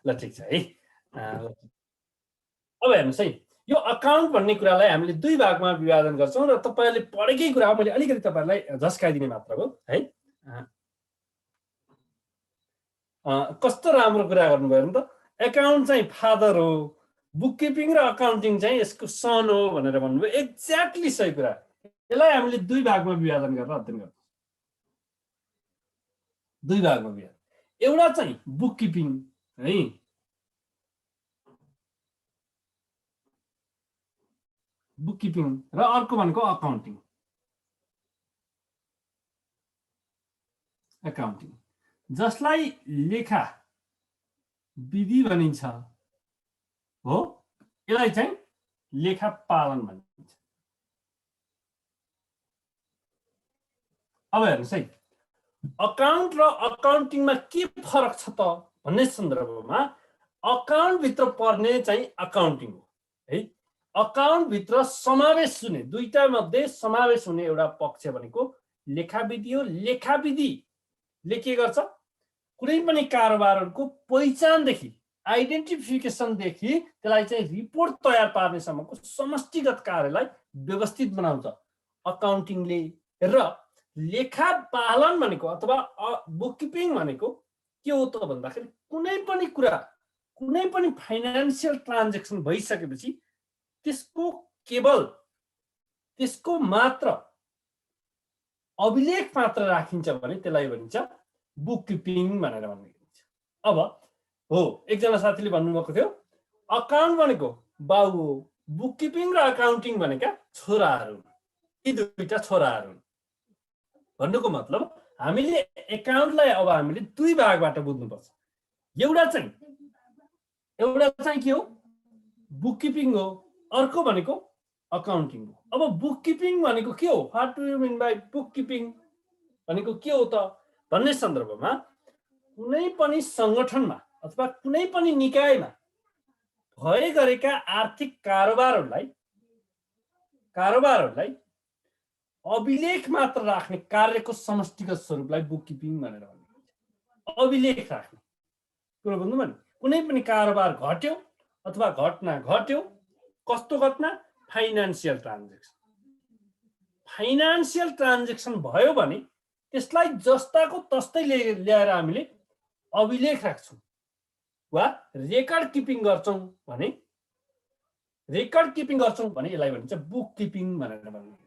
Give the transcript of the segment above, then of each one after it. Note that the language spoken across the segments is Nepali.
ल ठिक छ है। अब हेर्नुहोस् है, यो अकाउन्ट भन्ने कुरालाई हामीले दुई भागमा विभाजन गर्छौँ र तपाईँहरूले पढेकै कुरा मैले अलिकति तपाईँहरूलाई झस्काइदिने मात्र हो है। कस्तो राम्रो कुरा गर्नुभयो नि त, एकाउन्ट चाहिँ फादर हो, बुक किपिङ र अकाउन्टिङ चाहिँ यसको सन हो भनेर भन्नुभयो। एक्ज्याक्टली सही कुरा। यसलाई हामीले दुई भागमा विभाजन गरेर अध्ययन गर्छौँ। दुई भागमा विभाजन, एउटा चाहिँ बुक किपिङ है, बुक किपिङ र अर्को भनेको अकाउन्टिङ, अकाउन्टिङ जसलाई लेखा विधि भनिन्छ हो, यसलाई चाहिँ लेखा पालन भनिन्छ। अब हेर्नुहोस् है, अकाउन्ट र अकाउन्टिङमा के फरक छ त भन्ने सन्दर्भमा अकाउन्ट भित्र पर्ने चाहिँ अकाउन्टिङ हो है। अकाउन्ट भित्र समावेश हुने, दुईटा मध्ये समावेश हुने एउटा पक्ष भनेको लेखाविधि हो। लेखाविधिले के गर्छ, कुनै पनि कारोबारहरूको पहिचानदेखि आइडेन्टिफिकेसनदेखि त्यसलाई चाहिँ रिपोर्ट तयार पार्नेसम्मको समष्टिगत कार्यलाई व्यवस्थित बनाउँछ अकाउन्टिङले। र लेखा पालन भनेको अथवा बुक किपिङ भनेको के हो त भन्दाखेरि कुनै पनि कुरा, कुनै पनि फाइनान्सियल ट्रान्जेक्सन भइसकेपछि त्यसको केवल त्यसको मात्र अभिलेख मात्र राखिन्छ भने त्यसलाई भनिन्छ बुक किपिङ भनेर भन्ने गरिन्छ। अब हो, एकजना साथीले भन्नुभएको थियो अकाउन्ट भनेको बाउ हो, बुक किपिङ र अकाउन्टिङ भनेका छोराहरू, यी दुईटा छोराहरू भन्नुको मतलब हामीले एकाउन्टलाई अब हामीले दुई भागबाट बुझ्नुपर्छ। एउटा चाहिँ के हो, बुक किपिङ हो, अर्को भनेको अकाउन्टिङ हो। अब बुक किपिङ भनेको के हो, what do you mean by book keeping भनेको के हो त भन्ने सन्दर्भमा कुनै पनि सङ्गठनमा अथवा कुनै पनि निकायमा भए गरेका आर्थिक कारोबारहरूलाई अभिलेख मात्र राख्ने कार्यको समष्टिगत स्वरूपलाई बुक किपिङ भनेर भनिन्छ। अभिलेख राख्ने कुरो भन्नु भने कुनै पनि कारोबार घट्यो अथवा घटना घट्यो, कस्तो घटना, फाइनान्सियल ट्रान्जेक्सन भयो भने त्यसलाई जस्ताको तस्तै ल्याएर हामीले अभिलेख राख्छौँ वा रेकर्ड किपिङ गर्छौँ भने यसलाई भनिन्छ बुक किपिङ भनेर भनिन्छ।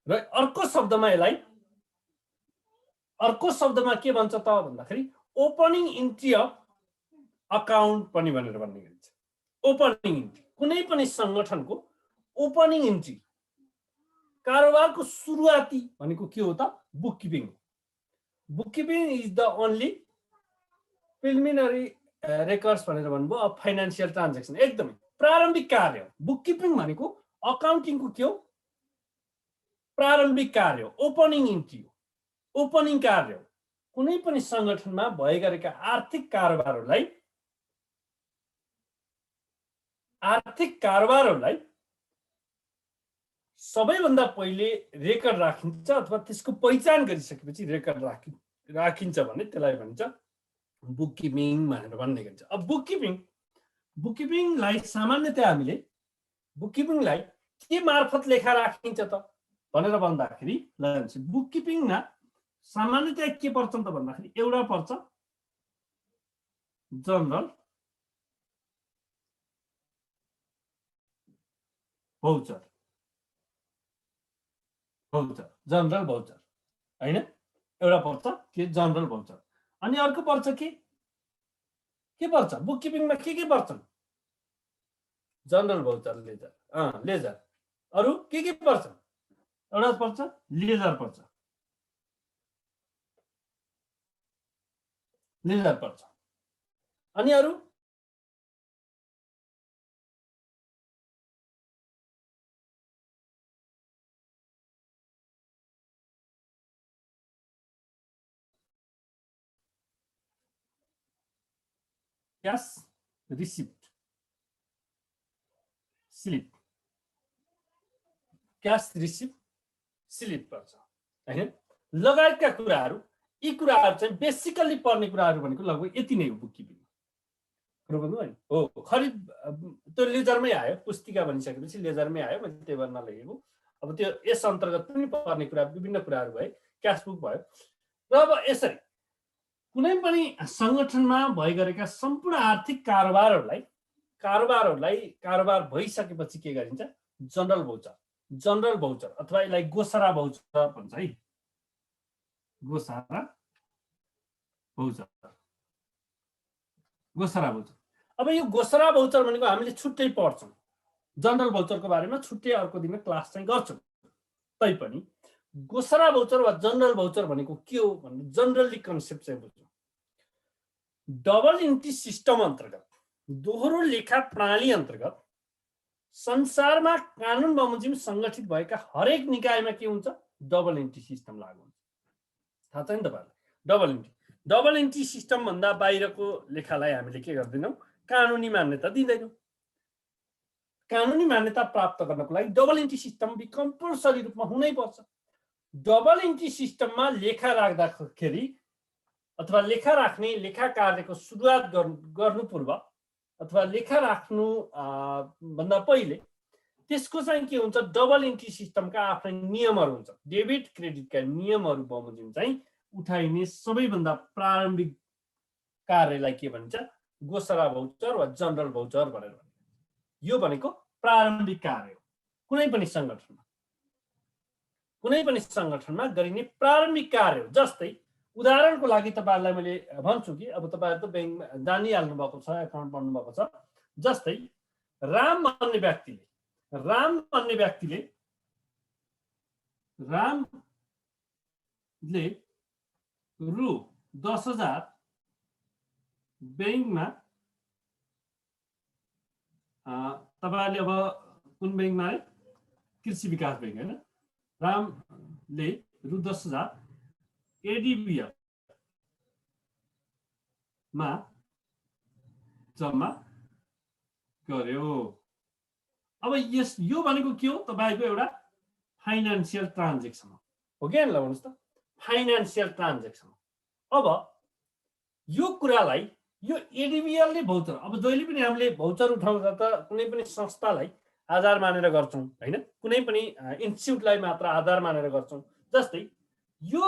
र अर्को शब्दमा के भन्छ त भन्दाखेरि ओपनिङ इन्ट्री अफ अकाउन्ट पनि भनेर भन्ने गरिन्छ। ओपनिङ इन्ट्री, कुनै पनि सङ्गठनको ओपनिङ इन्ट्री, कारोबारको सुरुवाती भनेको के हो त, book keeping. Book keeping is the only preliminary records भनेर भन्नुभयो अब फाइनान्सियल ट्रान्जेक्सन, एकदमै प्रारम्भिक कार्य हो। बुक किपिङ भनेको अकाउन्टिङको के हो, प्रारम्भिक कार्य हो, ओपनिङ इन्ट्री हो, ओपनिङ कार्य हो। कुनै पनि सङ्गठनमा भए गरेका आर्थिक कारोबारहरूलाई सबैभन्दा पहिले रेकर्ड राखिन्छ अथवा त्यसको पहिचान गरिसकेपछि रेकर्ड राखिन्छ भने त्यसलाई भन्छ बुक किपिङ भनेर भन्ने गरिन्छ। अब बुक किपिङलाई सामान्यतया हामीले बुक किपिङलाई के मार्फत लेखा राखिन्छ त भनेर भन्दाखेरि बुक किपिङमा सामान्यतया के पर्छ त भन्दाखेरि एउटा पर्छ जनरल भाउचर हैन, एउटा पर्छ के जनरल भाउचर। अनि अर्को पर्छ के पर्छ बुक किपिङमा के पर्छन्, जनरल भाउचर, लेजर। अरु के पर्छ, एउटा पर्छ लेजर पर्छ। अनि अरु cash receipt sleep, cash receipt sleep पर्छ हैन, लगायतका कुराहरू यी कुराहरू चाहिँ बेसिकल्ली पर्ने कुराहरू भनेको लगभग यति नै हो बुक किपिङ हो। खरिद त्यो लेजरमै आयो, पुस्तिका भनिसकेपछि लेजरमै आयो, मैले त्यही भएर नलेखेको। अब त्यो यस अन्तर्गत पनि पर्ने कुरा विभिन्न कुराहरू भए, क्यास बुक भयो। र अब यसरी कुनै पनि सङ्गठनमा भइगरेका सम्पूर्ण आर्थिक कारोबारहरूलाई कारोबार भइसकेपछि के गरिन्छ? जनरल भौचर अथवा यसलाई गोसरा भौचर भन्छ है। गोसरा भौचर। अब यो गोसरा भौचर भनेको हामीले छुट्टै पढ्छौँ, जनरल भौचरको बारेमा छुट्टै अर्को दिन क्लास चाहिँ गर्छौँ। तैपनि गोसरा भौचर वा जनरल भौचर भनेको के हो भन्ने जनरली कन्सेप्ट चाहिँ बुझ्छौँ। डबल इन्ट्री सिस्टम अन्तर्गत, दोहोरो लेखा प्रणाली अन्तर्गत संसारमा कानुन बमोजिम सङ्गठित भएका हरेक निकायमा के हुन्छ? डबल इन्ट्री सिस्टम लागू हुन्छ। थाहा छ नि तपाईँहरूलाई? डबल इन्ट्री सिस्टम भन्दा बाहिरको लेखालाई हामीले के गर्दैनौँ? कानुनी मान्यता दिँदैनौँ। कानुनी मान्यता प्राप्त गर्नको लागि डबल इन्ट्री सिस्टम कम्पलसरी रूपमा हुनै पर्छ। डबल इन्ट्री सिस्टममा लेखा राख्दाखेरि अथवा लेखा राख्ने लेखा कार्यको सुरुवात गर्नु पूर्व अथवा लेखा राख्नु भन्दा पहिले त्यसको चाहिँ के हुन्छ? डबल इन्ट्री सिस्टमका आफ्नै नियमहरू हुन्छ। डेबिट क्रेडिटका नियमहरू बमोजिम चाहिँ उठाइने सबैभन्दा प्रारम्भिक कार्यलाई के भन्छ? गोसरा भौचर वा जनरल भौचर भनेर भन्छ। यो भनेको प्रारम्भिक कार्य हो कुनै पनि सङ्गठनमा गरिने प्रारम्भिक कार्य हो। जस्तै उदाहरणको लागि तपाईँहरूलाई मैले भन्छु कि अब तपाईँहरू त ब्याङ्कमा जानिहाल्नु भएको छ, एकाउन्ट पढ्नु भएको छ। जस्तै राम भन्ने व्यक्तिले रु 10,000 ब्याङ्कमा, तपाईँहरूले अब कुन ब्याङ्कमा है? कृषि विकास ब्याङ्क होइन। रामले रु 10,000 एडिबिएल मा जम्मा गर्यो। अब यो भनेको के हो? तपाईँको एउटा फाइनान्सियल ट्रान्जेक्सन हो कि ल भन्नुहोस् त, फाइनान्सियल ट्रान्जेक्सन। अब यो कुरालाई यो एडिबिएलले भौचर, अब जहिले पनि हामीले भौचर उठाउँदा त कुनै पनि संस्थालाई आधार मानेर गर्छौँ होइन, कुनै पनि इन्स्टिट्युटलाई मात्र आधार मानेर गर्छौँ। जस्तै यो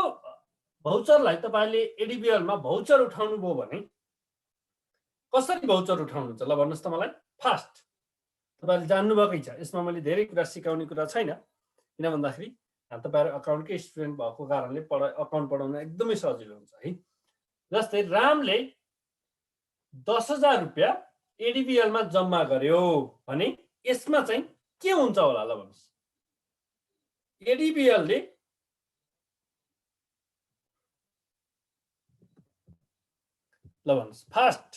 भौचरलाई तपाईँले एडिबिएलमा भौचर उठाउनु भयो भने कसरी भौचर उठाउनुहुन्छ ल भन्नुहोस् त मलाई? फास्ट तपाईँले जान्नुभएकै छ, यसमा मैले धेरै कुरा सिकाउने कुरा छैन। किन भन्दाखेरि तपाईँहरू अकाउन्टकै स्टुडेन्ट भएको कारणले अकाउन्ट पढाउन एकदमै सजिलो हुन्छ है। जस्तै रामले 10,000 रुपियाँ एडिबिएलमा जम्मा गर्यो भने यसमा चाहिँ के हुन्छ होला ल भन्नुहोस्? एडिबिएलले ल भन्नुहोस् फास्ट,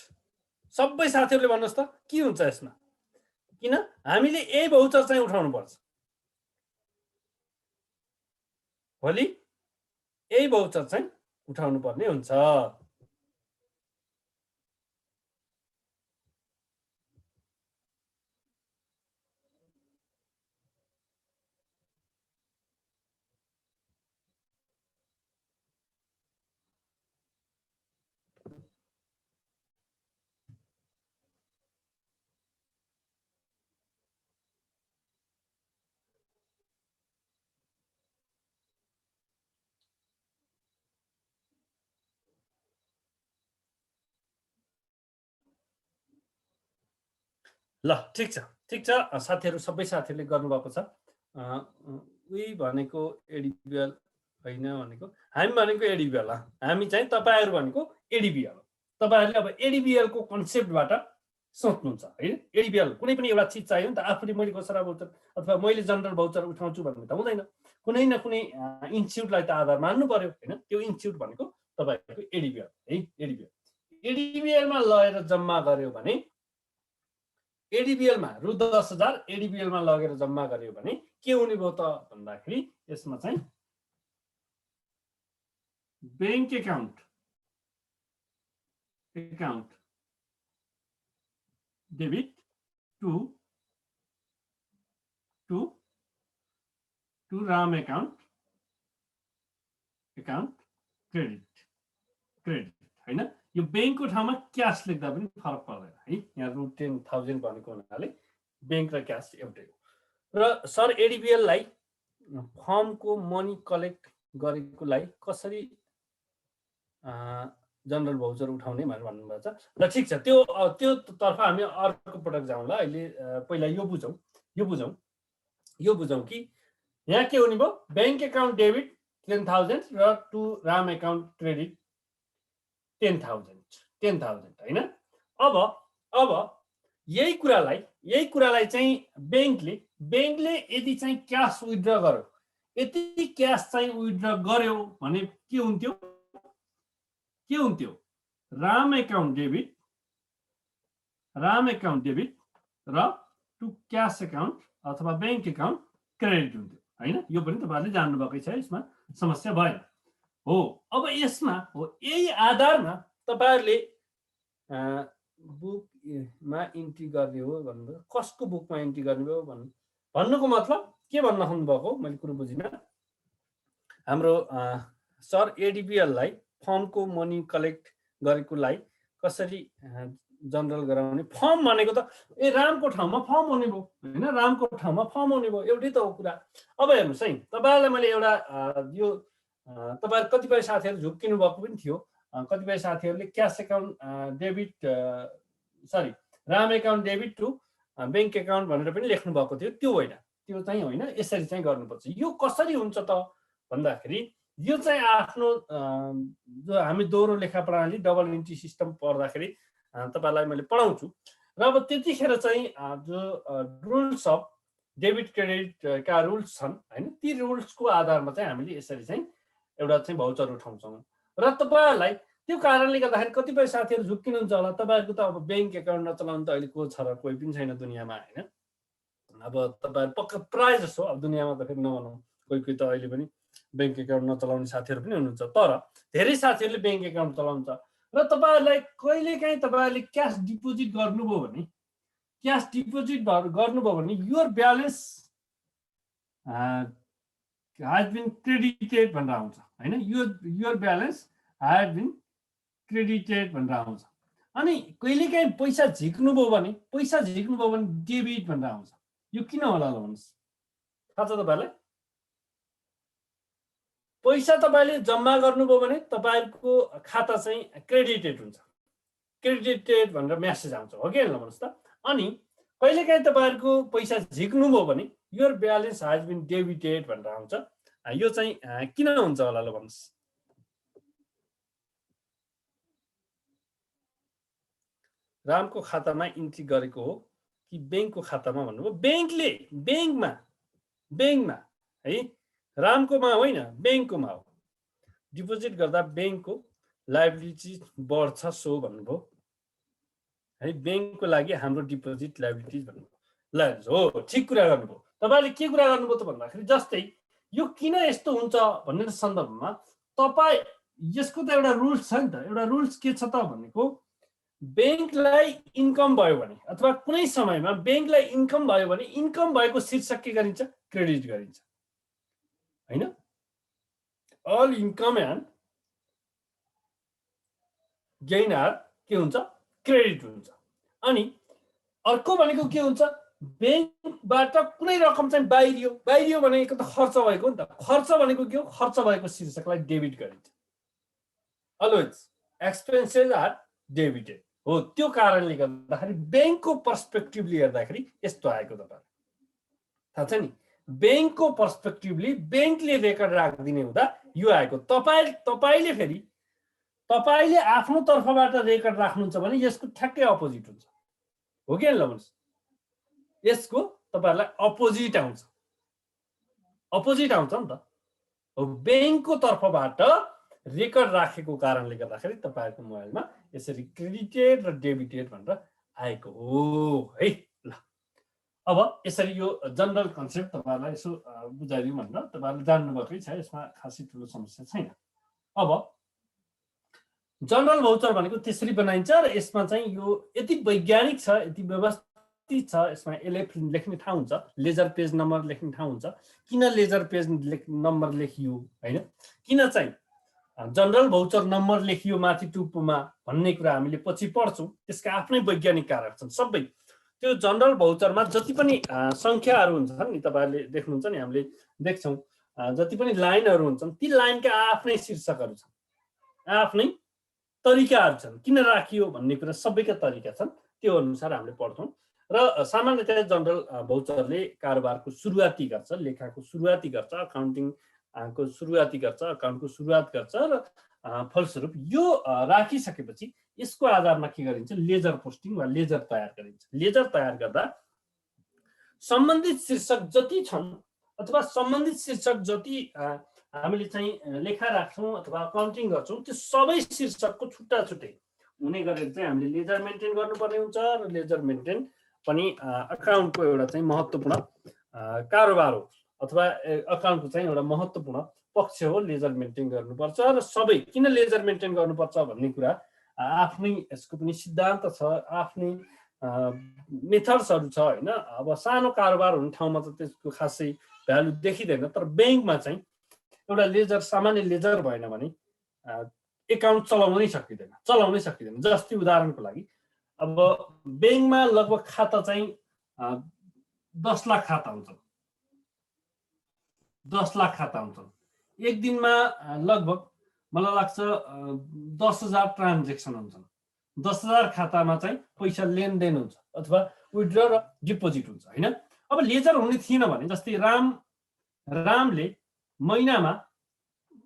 सबै साथीहरूले भन्नुहोस् त के हुन्छ यसमा? किन हामीले यही भौचर चाहिँ उठाउनु पर्छ, भोलि यही भौचर चाहिँ उठाउनु पर्ने हुन्छ। ल ठिक छ साथीहरू, सबै साथीहरूले गर्नुभएको छ। उही भनेको एडिबिएल होइन भनेको, हामी भनेको एडिबिएल, हामी चाहिँ तपाईँहरू भनेको एडिबिएल। तपाईँहरूले अब एडिबिएलको कन्सेप्टबाट सोच्नुहुन्छ होइन। एडिबिएल कुनै पनि एउटा चिज चाहियो नि त, आफूले मैले गोसरा भौचर अथवा मैले जनरल भौचर उठाउँछु भन्ने त हुँदैन। कुनै न कुनै इन्स्टिट्युटलाई त आधार मान्नु पर्यो होइन। त्यो इन्स्टिट्युट भनेको तपाईँहरूको एडिबिएल है। एडिबिएलमा लगेर जम्मा गर्यो भने एडिबिएलमा रु 10,000 एडिबिएलमा लगेर जम्मा गर्यो भने के हुने भयो त भन्दाखेरि यसमा चाहिँ bank account debit to Ram account credit credit हैन यो बैंकको ठाउँमा क्याश लेख्दा पनि फरक पर्दैन है यहाँ रु 10,000 भनेको हुनाले बैंक र क्यास एउटै हो र सर एडिबिएल लाई फर्मको मनी कलेक्ट गरेकोलाई कसरी जनरल भाउचर उठाउने भनेर भन्नुभएको छ ल ठीक छ त्यो तर्फ हामी अर्को पटक जाउँला अहिले पहिला यो बुझौँ कि यहाँ के हुने भयो बैंक एकाउन्ट डेबिट 10,000 र टु राम एकाउन्ट क्रेडिट 10,000 हैन अब यही कुरालाई चाहिँ बैंकले यदि चाहिँ क्याश विथड्र गर्यो यति क्याश चाहिँ विथड्र गर्यो भने के हुन्थ्यो राम एकाउन्ट डेबिट र टु क्याश एकाउन्ट अथवा बैंक एकाउन्ट क्रेडिट हुन्थ्यो हैन यो पनि तपाईहरुले जान्नु भएकै छ यसमा समस्या भएन हो अब यसमा हो यही आधारमा तपाईहरुले बुकमा इन्ट्री गर्ने हो भन्नु कसको बुकमा इन्ट्री गर्ने हो भन्नुको मतलब के भन्न खोज्नु भएको मैले कुरो बुझिन हाम्रो सर एडिबिएल लाई फर्मको मनी कलेक्ट गरेकोलाई कसरी जनरल गराउने फर्म भनेको त रामको ठाउँमा फर्म हुने भयो हैन रामको ठाउँमा फर्म हुने भयो एउटै त हो कुरा अब हेर्नुस् है तपाईहरुलाई मैले एउटा यो तपाईहरु कतिपय साथीहरु झुक्किनु भएको पनि थियो कतिपय साथीहरुले cash account debit Ram account debit to bank account भनेर पनि लेख्नु भएको थियो त्यो चाहिँ होइन यसरी चाहिँ गर्नुपर्छ यो कसरी हुन्छ त भन्दाखेरि यो चाहिँ आफ्नो जो हामी दोहोरो लेखा प्रणाली डबल इन्ट्री सिस्टम पढ्दाखेरि तपाईहरुलाई मैले पढाउँछु र अब त्यतिखेर चाहिँ जो रुल्स अफ डेबिट क्रेडिट का रुल्स छन् हैन ती रुल्सको आधारमा चाहिँ हामीले यसरी चाहिँ एउटा चाहिँ भाउचर उठाउँछौँ र तपाईहरुलाई त्यो कारणले गर्दाखेरि कतिपय साथीहरु झुक्किनुहुन्छ होला तपाईहरुको त अब बैंक एकाउन्ट नचलाउनु त अहिले को छ र कोही पनि छैन दुनियाँमा हैन अब तपाईहरु पक्का प्राय जसो अब दुनियाँमा त फेरि नभनौँ कोही त अहिले पनि बैंक एकाउन्ट नचलाउने साथीहरु पनि हुनुहुन्छ तर धेरै साथीहरुले बैंक एकाउन्ट चलाउँछ र तपाईहरुलाई कहिलेकाहीँ तपाईहरुले क्याश डिपोजिट गर्नुभयो भने your balance has been credited भनेर आउँछ हैन your balance has been credited भनेर आउँछ अनि कहिलेकाहीँ पैसा झिक्नुभयो भने डेबिट भनेर आउँछ यो किन होला ल भन्नुस् थाहा छ तपाईहरुलाई पैसा तपाईले जम्मा गर्नुभयो भने तपाईहरुको खाता चाहिँ क्रेडिटेड हुन्छ क्रेडिटेड भनेर मेसेज आउँछ हो के ल भन्नुस् त अनि कहिलेकाहीँ तपाईहरुको पैसा झिक्नुभयो भने your balance has been debited भनेर आउँछ यो चाहिँ किन हुन्छ होला ल भन्नुस् रामको खातामा इन्ट्री गरेको हो कि बैंकको खातामा भन्नुभयो बैंकमा है रामकोमा होइन बैंककोमा हो डिपोजिट गर्दा बैंकको लायबिलिटी बढ्छ सो भन्नुभयो है बैंकको लागि हाम्रो डिपोजिट लायबिलिटिज भन्नुभयो ल हो ठीक कुरा गर्नुभयो तपाईले के कुरा गर्नुभयो त भन्दाखेरि जस्तै यो किन यस्तो हुन्छ भन्ने सन्दर्भमा तपाई यसको त एउटा रुल्स छ नि त एउटा रुल्स के छ त भनेको बैंकलाई इन्कम भयो भने अथवा कुनै समयमा बैंकलाई इन्कम भयो भने इन्कम भएको शीर्षक के गरिन्छ क्रेडिट गरिन्छ हैन all income and gain are के हुन्छ क्रेडिट हुन्छ अनि अर्को भनेको के हुन्छ बैंकबाट कुनै रकम चाहिँ बाहिरियो भनेको त खर्च भएको नि त खर्च भनेको के हो खर्च भएको शीर्षकलाई डेबिट गरिन्छ अलवेज एक्सपेन्सेस आर डेबिटेड हो त्यो कारणले गर्दाखेरि बैंकको पर्सपेक्टिभले हेर्दाखेरि यस्तो आएको तपाईहरु थाहा छ नि बैंकको पर्सपेक्टिभले बैंकले रेकर्ड राख्दिने हुँदा यो आएको तपाईले आफ्नो तर्फबाट रेकर्ड राख्नुहुन्छ भने यसको ठ्याक्कै अपोजिट हुन्छ हो के ल भन्नुस् यसको तपाईहरुलाई अपोजिट आउँछ नि त हो बैंकको तर्फबाट रेकर्ड राखेको कारणले गर्दाखेरि तपाईहरुको मोबाइलमा यसरी क्रेडिटेड र डेबिटेड भनेर आएको हो है ल अब यसरी यो जनरल कन्सेप्ट तपाईहरुलाई यसो बुझाइदिउँ भनेर तपाईहरुले जान्नु भएकै छ यसमा खासै ठुलो समस्या छैन अब जनरल भाउचर भनेको त्यसरी बनाइन्छ र यसमा चाहिँ यो यति वैज्ञानिक छ यति व्यवस्थित छ यसमा एलएफ लेख्ने ठाउँ हुन्छ लेजर पेज नम्बर लेख्ने ठाउँ हुन्छ किन लेजर पेज नम्बर लेखियो हैन किन चाहिँ जनरल भौचर नम्बर लेखियो माथि टुप्पोमा भन्ने कुरा हामीले पछि पढ्छौँ। त्यसका आफ्नै वैज्ञानिक कारक छन्। सबै त्यो जनरल भौचरमा जति पनि सङ्ख्याहरू हुन्छन् नि, तपाईँहरूले देख्नुहुन्छ नि, हामीले देख्छौँ जति पनि लाइनहरू हुन्छन् ती लाइनका आफ्नै शीर्षकहरू छन्, आफ्नै तरिकाहरू छन्। किन राखियो भन्ने कुरा सबैका तरिका छन्, त्यो अनुसार हामीले पढ्छौँ। र सामान्यतया जनरल भौचरले कारोबारको सुरुवाती गर्छ, लेखाको सुरुवाती गर्छ, अकाउन्टिङको सुरुवाती गर्छ, अकाउन्टको सुरुवात गर्छ। र फलस्वरूप यो राखिसकेपछि यसको आधारमा के गरिन्छ, लेजर पोस्टिङ वा लेजर तयार गरिन्छ। लेजर तयार गर्दा सम्बन्धित शीर्षक जति छन् अथवा सम्बन्धित शीर्षक जति हामीले चाहिँ लेखा राख्छौँ अथवा अकाउन्टिङ गर्छौँ, त्यो सबै शीर्षकको छुट्टा छुट्टै हुने गरेर चाहिँ हामीले लेजर मेन्टेन गर्नुपर्ने हुन्छ। र लेजर मेन्टेन पनि अकाउन्टको एउटा चाहिँ महत्त्वपूर्ण कारोबार हो अथवा अकाउन्टको चाहिँ एउटा महत्त्वपूर्ण पक्ष हो। लेजर मेन्टेन गर्नुपर्छ। र सबै किन लेजर मेन्टेन गर्नुपर्छ भन्ने कुरा आफ्नै यसको पनि सिद्धान्त छ, आफ्नै मेथड्सहरू छ होइन। अब सानो कारोबार हुने ठाउँमा त त्यसको खासै भ्यालु देखिँदैन, तर ब्याङ्कमा चाहिँ एउटा लेजर, सामान्य लेजर भएन भने एकाउन्ट चलाउनै सकिँदैन। जस्तै उदाहरणको लागि अब ब्याङ्कमा लगभग खाता चाहिँ 10 लाख खाता हुन्छन्, 10 लाख खाता हुन्छन्। एक दिनमा लगभग मलाई लाग्छ 10,000 ट्रान्जेक्सन हुन्छन्। 10,000 खातामा चाहिँ पैसा लेनदेन हुन्छ अथवा विथड्र र डिपोजिट हुन्छ होइन। अब लेजर हुने थिएन भने, जस्तै रामले महिनामा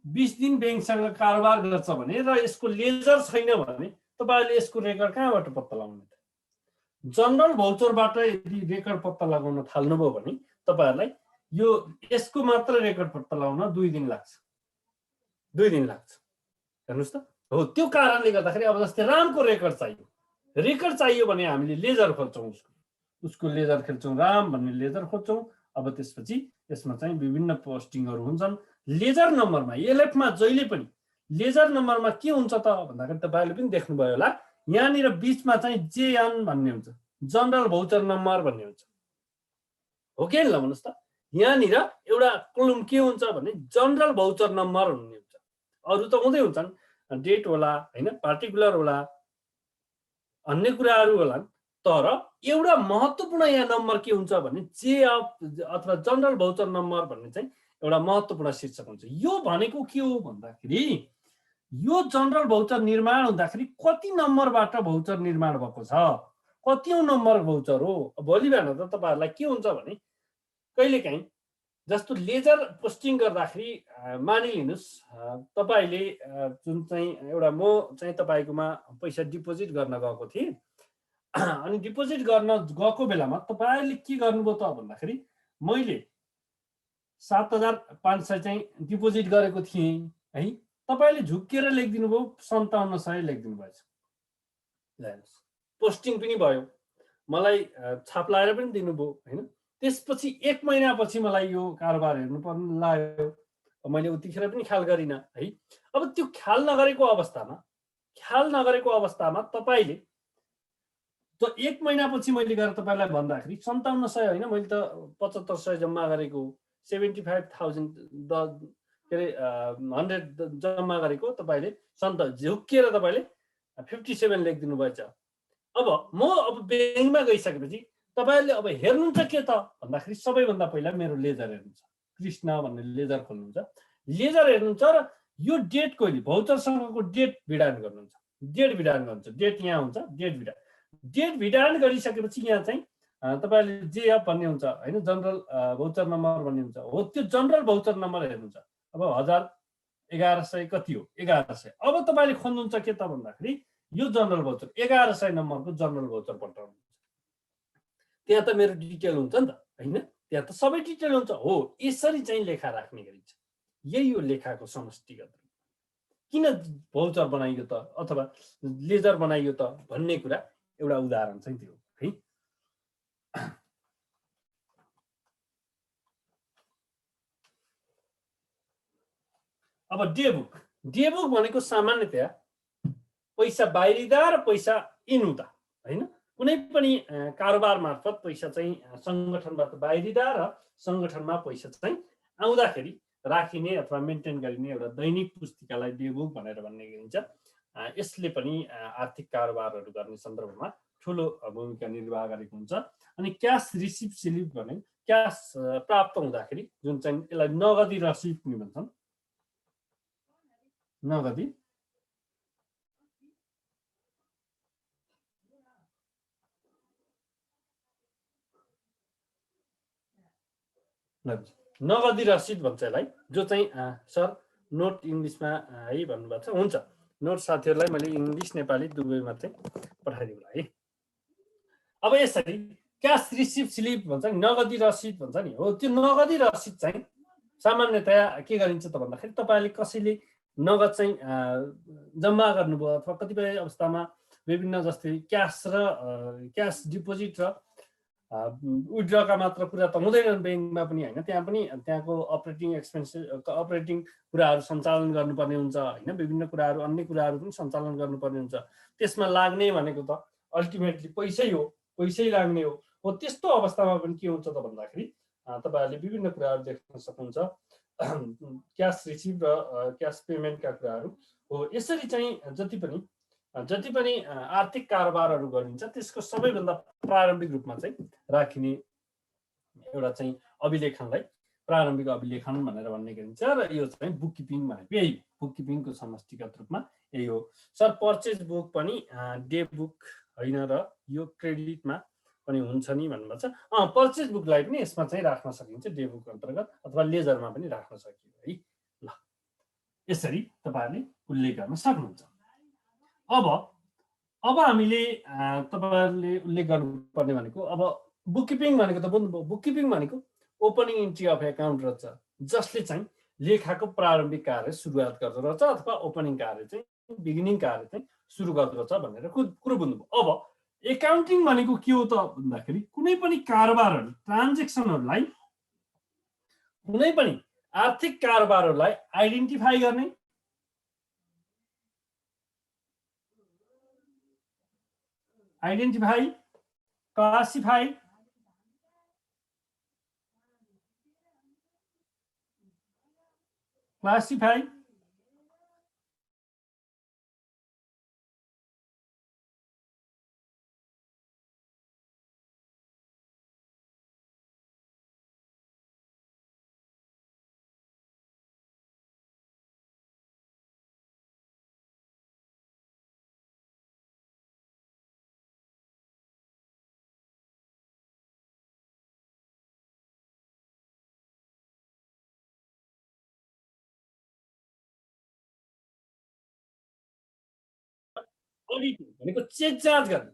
20 दिन ब्याङ्कसँग कारोबार गर्छ भने र यसको लेजर छैन भने तपाईँहरूले यसको रेकर्ड कहाँबाट पत्ता लगाउनु? जनरल भौचरबाट यदि रेकर्ड पत्ता लगाउन थाल्नुभयो भने तपाईँहरूलाई यो यसको मात्र रेकर्ड पत्ता लगाउन 2 दिन लाग्छ। हेर्नुहोस् त। हो, त्यो कारणले गर्दाखेरि अब जस्तै रामको रेकर्ड चाहियो भने हामीले लेजर खोज्छौँ, उसको लेजर खोज्छौँ, राम भन्ने लेजर खोज्छौँ। अब त्यसपछि यसमा चाहिँ विभिन्न पोस्टिङहरू हुन्छन्। लेजर नम्बरमा, एलएफमा जहिले पनि लेजर नम्बरमा के हुन्छ त भन्दाखेरि तपाईँहरूले पनि देख्नुभयो होला, यहाँनिर बिचमा चाहिँ जेएन भन्ने हुन्छ, जनरल भौचर नम्बर भन्ने हुन्छ। हो कि ल भन्नुहोस् त। यहाँनिर एउटा कलम के हुन्छ भने जनरल भौचर नम्बर भन्ने हुन्छ। अरू त हुँदै हुन्छन्, डेट होला होइन, पार्टिकुलर होला, अन्य कुराहरू होला, तर एउटा महत्त्वपूर्ण यहाँ नम्बर के हुन्छ भने अथवा जनरल भौचर नम्बर भन्ने चाहिँ एउटा महत्त्वपूर्ण शीर्षक हुन्छ। यो भनेको के हो भन्दाखेरि यो जनरल भौचर निर्माण हुँदाखेरि कति नम्बरबाट भौचर निर्माण भएको छ, कतिौं नम्बर भौचर हो। भोलि बिहान त तपाईँहरूलाई के हुन्छ भने कहिलेकाहीँ जस्तो लेजर पोस्टिङ गर्दाखेरि मानिलिनुहोस् तपाईँले जुन चाहिँ एउटा म चाहिँ तपाईँकोमा पैसा डिपोजिट गर्न गएको थिएँ, अनि डिपोजिट गर्न गएको बेलामा तपाईँहरूले के गर्नुभयो त भन्दाखेरि मैले 7,500 चाहिँ डिपोजिट गरेको थिएँ है, तपाईँले झुक्केर लेखिदिनु भयो 5700 लेखिदिनु भएछ। हेर्नुहोस्, पोस्टिङ पनि भयो, मलाई छाप लगाएर पनि दिनुभयो होइन। त्यसपछि 1 महिनापछि मलाई यो कारोबार हेर्नुपर्ने लाग्यो, मैले उतिखेर पनि ख्याल गरिनँ है। अब त्यो ख्याल नगरेको अवस्थामा तपाईँले त 1 महिनापछि मैले गएर तपाईँलाई भन्दाखेरि 5700 होइन, मैले त 7500 जम्मा गरेको, 75,000 के अरे 100 जम्मा गरेको, तपाईँले झुक्किएर तपाईँले 57 लेखिदिनु भएछ। अब ब्याङ्कमा गइसकेपछि तपाईँहरूले अब हेर्नुहुन्छ के त भन्दाखेरि सबैभन्दा पहिला मेरो लेजर हेर्नुहुन्छ, कृष्ण भन्ने लेजर खोल्नुहुन्छ, लेजर हेर्नुहुन्छ र यो डेट कहिले भौचरसँगको डेट भिडान गर्नुहुन्छ, डेट यहाँ हुन्छ, डेट भिडान गरिसकेपछि यहाँ चाहिँ तपाईँहरूले जेएफ भन्ने हुन्छ होइन, जनरल भौचर नम्बर भन्ने हुन्छ। हो, त्यो जनरल भौचर नम्बर हेर्नुहुन्छ। अब 1100 कति हो, 1100। अब तपाईँले खोज्नुहुन्छ के त भन्दाखेरि यो जनरल भौचर 1100 नम्बरको जनरल भौचर पल्टाउनुहुन्छ। त्यहाँ त मेरो डिटेल हुन्छ नि त होइन, त्यहाँ त सबै डिटेल हुन्छ। हो, यसरी चाहिँ लेखा राख्ने गरिन्छ। यही हो लेखाको समष्टिगत। किन भौचर बनाइयो त अथवा लेजर बनाइयो त भन्ने कुरा एउटा उदाहरण चाहिँ त्यो है। अब डेबुक भनेको सामान्यतया पैसा बाहिरिँदा र पैसा इन हुँदा होइन, कुनै पनि कारोबार मार्फत पैसा चाहिँ सङ्गठनबाट बाहिरिँदा र सङ्गठनमा पैसा चाहिँ आउँदाखेरि राखिने अथवा मेन्टेन गरिने एउटा दैनिक पुस्तिकालाई डे बुक भनेर भन्ने गरिन्छ। यसले पनि आर्थिक कारोबारहरू गर्ने सन्दर्भमा ठुलो भूमिका निर्वाह गरेको हुन्छ। अनि क्यास रिसिभ स्लिप भने क्यास प्राप्त हुँदाखेरि जुन चाहिँ यसलाई नगदी रसिद पनि भन्छन्, नगदी नगदी रसिद भन्छ यसलाई, जो चाहिँ सर नोट इङ्ग्लिसमा है भन्नुभएको छ। हुन्छ, नोट साथीहरूलाई मैले इङ्ग्लिस नेपाली दुवैमा चाहिँ पठाइदिउँला है। अब यसरी क्यास रिसिभ स्लिप भन्छ नि, नगदी रसिद भन्छ नि, हो त्यो नगदी रसिद चाहिँ सामान्यतया के गरिन्छ त भन्दाखेरि तपाईँले कसैले नगद चाहिँ जम्मा गर्नुभयो अथवा कतिपय अवस्थामा विभिन्न जस्तै क्यास डिपोजिट र विथड्रका मात्र कुरा त हुँदैनन् ब्याङ्कमा पनि होइन, त्यहाँको अपरेटिङ एक्सपेन्सेस अपरेटिङ कुराहरू सञ्चालन गर्नुपर्ने हुन्छ होइन, विभिन्न कुराहरू अन्य कुराहरू पनि सञ्चालन गर्नुपर्ने हुन्छ। त्यसमा लाग्ने भनेको त अल्टिमेटली पैसै हो, पैसै लाग्ने हो। त्यस्तो अवस्थामा पनि के हुन्छ त भन्दाखेरि तपाईँहरूले विभिन्न कुराहरू देख्न सक्नुहुन्छ, क्यास रिसिभ र क्यास पेमेन्टका कुराहरू हो। यसरी चाहिँ जति पनि आर्थिक कारोबारहरू गरिन्छ त्यसको सबैभन्दा प्रारम्भिक रूपमा चाहिँ राखिने एउटा चाहिँ अभिलेखनलाई प्रारम्भिक अभिलेखन भनेर भन्ने गरिन्छ। र यो चाहिँ बुक किपिङ भनेको यही बुक किपिङको समष्टिगत रूपमा यही हो। सर पर्चेज बुक पनि डे बुक होइन र यो क्रेडिटमा पनि हुन्छ नि भन्नुभएको छ। पर्चेज बुकलाई पनि यसमा चाहिँ राख्न सकिन्छ, डे बुक अन्तर्गत अथवा लेजरमा पनि राख्न सकियो है। ल यसरी तपाईँहरूले उल्लेख गर्न सक्नुहुन्छ। अब हामीले तपाईँहरूले उल्लेख गर्नुपर्ने भनेको अब बुक किपिङ भनेको त बुक किपिङ भनेको ओपनिङ इन्ट्री अफ एकाउन्ट रहेछ, जसले चाहिँ लेखाको प्रारम्भिक कार्य सुरुवात गर्दो रहेछ अथवा ओपनिङ कार्य चाहिँ बिगिनिङ कार्य चाहिँ सुरु गर्दो रहेछ भनेर कुरो बुझ्नुभयो। अब एकाउन्टिङ भनेको के हो त भन्दाखेरि कुनै पनि कारोबारहरू ट्रान्जेक्सनहरूलाई, कुनै पनि आर्थिक कारोबारहरूलाई आइडेन्टिफाई गर्ने, आइडेन्टिफाई, क्लासिफाई, अडिटिङ भनेको चेक जाँच गर्ने,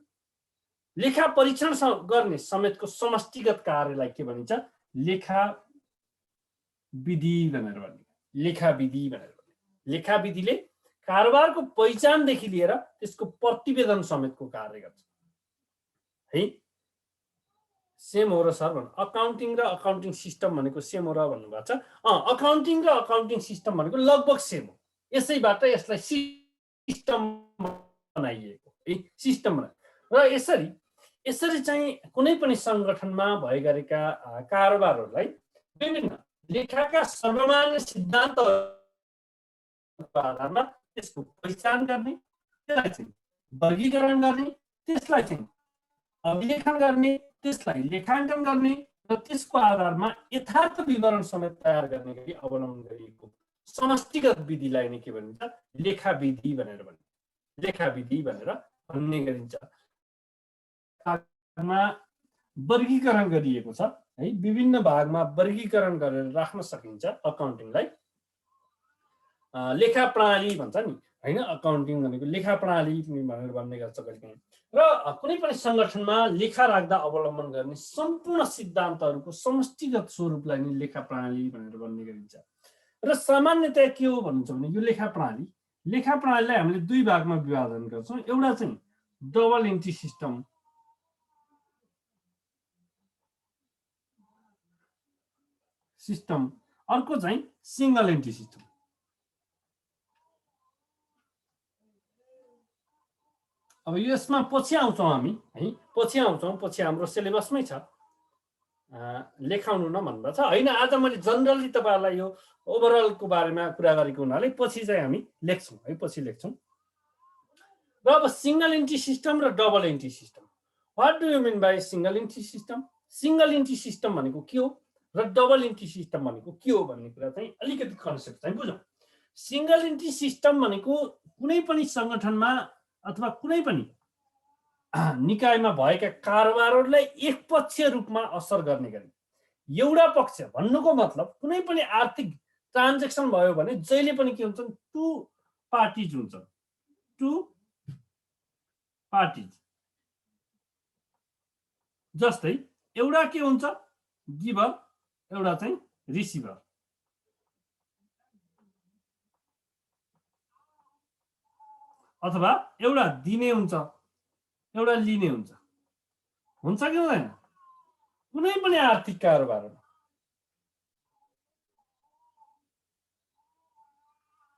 लेखा परीक्षण गर्ने समेतको समष्टिगत कार्यलाई के भनिन्छ? लेखा विधि भनेर भन्ने। लेखा विधि भनेर भन्ने, लेखा विधिले कारोबारको पहिचानदेखि लिएर त्यसको प्रतिवेदन समेतको कार्य गर्छ है। सेम हो र सर भन्नु, अकाउन्टिङ र अकाउन्टिङ सिस्टम भनेको सेम हो र भन्नुभएको छ। अकाउन्टिङ र अकाउन्टिङ सिस्टम भनेको लगभग सेम हो, यसैबाट यसलाई सिस्टम बनाइएको है, सिस्टम र यसरी चाहिँ कुनै पनि सङ्गठनमा भए गरेका कारोबारहरूलाई विभिन्न लेखाका सर्वमान्य सिद्धान्तहरूको आधारमा त्यसको पहिचान गर्ने, त्यसलाई चाहिँ वर्गीकरण गर्ने, त्यसलाई चाहिँ अभिलेखन गर्ने, त्यसलाई लेखाङ्कन गर्ने र त्यसको आधारमा यथार्थ विवरण समेत तयार गर्ने गरी अवलम्बन गरिएको समष्टिगत विधिलाई नै के भनिन्छ? लेखा विधि भनेर भनिन्छ, लेखा विधि भनेर भन्ने गरिन्छ। वर्गीकरण गरिएको छ है, विभिन्न भागमा वर्गीकरण गरेर राख्न सकिन्छ अकाउन्टिङलाई। लेखा प्रणाली भन्छ नि होइन, अकाउन्टिङ भनेको लेखा प्रणाली भनेर भन्ने गर्छ कहिलेकाहीँ। र कुनै पनि सङ्गठनमा लेखा राख्दा अवलम्बन गर्ने सम्पूर्ण सिद्धान्तहरूको समष्टिगत स्वरूपलाई नै लेखा प्रणाली भनेर भन्ने गरिन्छ। र सामान्यतया के हो भन्नुहुन्छ भने यो लेखा प्रणालीलाई हामीले दुई भागमा विभाजन गर्छौँ। एउटा चाहिँ डबल इन्ट्री सिस्टम, अर्को चाहिँ सिंगल इन्ट्री सिस्टम। अब यसमा पछि आउँछौँ हामी है, पछि हाम्रो सिलेबसमै छ। लेखाउनु न भन्नुभएको छ होइन। आज मैले जनरली तपाईँहरूलाई यो ओभरअलको बारेमा कुरा गरेको हुनाले पछि चाहिँ हामी लेख्छौँ है, पछि लेख्छौँ। र अब सिंगल एन्ट्री सिस्टम र double entry system, what do you mean by single entry system? Single entry system भनेको के हो र डबल एन्ट्री सिस्टम भनेको के हो भन्ने कुरा चाहिँ अलिकति कन्सेप्ट चाहिँ बुझौँ। सिंगल एन्ट्री सिस्टम भनेको कुनै पनि सङ्गठनमा अथवा कुनै पनि निकायमा भएका कारोबारहरूलाई एकपक्षीय रूपमा असर गर्ने गरी, एउटा पक्ष भन्नुको मतलब कुनै पनि आर्थिक ट्रान्जेक्सन भयो भने जहिले पनि के हुन्छन्, टु पार्टिज हुन्छन्, टु पार्टिज। जस्तै एउटा के हुन्छ, गिभर, एउटा चाहिँ रिसिभर। अथवा एउटा दिने हुन्छ, एउटा लिने हुन्छ कि हुँदैन? कुनै पनि आर्थिक कारोबारमा